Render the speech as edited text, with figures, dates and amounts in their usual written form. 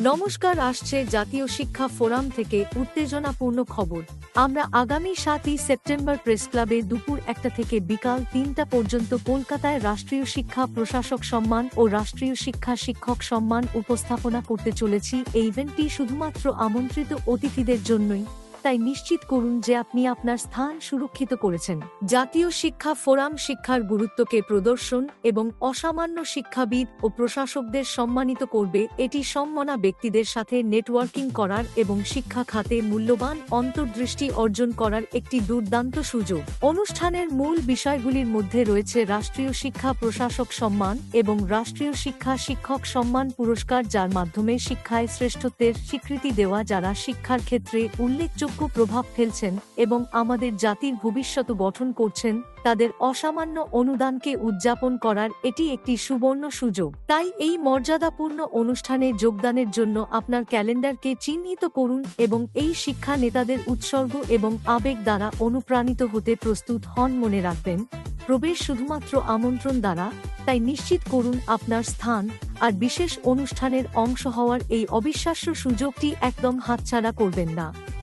নমস্কার, আসছে জাতীয় শিক্ষা ফোরাম থেকে উত্তেজনাপূর্ণ খবর। আমরা আগামী 7ই সেপ্টেম্বর প্রেস ক্লাবে দুপুর 1টা থেকে বিকাল 3টা পর্যন্ত কলকাতায় রাষ্ট্রীয় শিক্ষা প্রশাসক সম্মান ও রাষ্ট্রীয় শিক্ষা শিক্ষক সম্মান উপস্থাপনা করতে চলেছি। এই ইভেন্টটি শুধুমাত্র আমন্ত্রিত অতিথিদের জন্যই, তাই নিশ্চিত করুন যে আপনি আপনার স্থান সুরক্ষিত করেছেন। জাতীয় শিক্ষা ফোরাম শিক্ষার গুরুত্বকে প্রদর্শন এবং অসামান্য শিক্ষাবিদ ও প্রশাসকদের সম্মানিত করবে। এটি সম্মানা ব্যক্তিদের সাথে নেটওয়ার্কিং করার এবং শিক্ষা খাতে মূল্যবান অন্তর্দৃষ্টি অর্জন করার একটি দুর্দান্ত সুযোগ। অনুষ্ঠানের মূল বিষয়গুলির মধ্যে রয়েছে রাষ্ট্রীয় শিক্ষা প্রশাসক সম্মান এবং রাষ্ট্রীয় শিক্ষা শিক্ষক সম্মান পুরস্কার, যার মাধ্যমে শিক্ষায় শ্রেষ্ঠত্বের স্বীকৃতি দেওয়া যারা শিক্ষার ক্ষেত্রে উল্লেখযোগ্য প্রভাব ফেলছেন এবং আমাদের জাতির ভবিষ্যৎ গঠন করছেন, তাদের অসামান্য অনুদানকে উদযাপন করার এটি একটি সুবর্ণ সুযোগ। তাই এই মর্যাদাপূর্ণ অনুষ্ঠানে যোগদানের জন্য আপনার ক্যালেন্ডারকে চিহ্নিত করুন এবং এই শিক্ষা নেতাদের উৎসর্গ এবং আবেগ দ্বারা অনুপ্রাণিত হতে প্রস্তুত হন। মনে রাখবেন, প্রবেশ শুধুমাত্র আমন্ত্রণ দ্বারা, তাই নিশ্চিত করুন আপনার স্থান। আর বিশেষ অনুষ্ঠানের অংশ হওয়ার এই অবিশ্বাস্য সুযোগটি একদম হাতছাড়া করবেন না।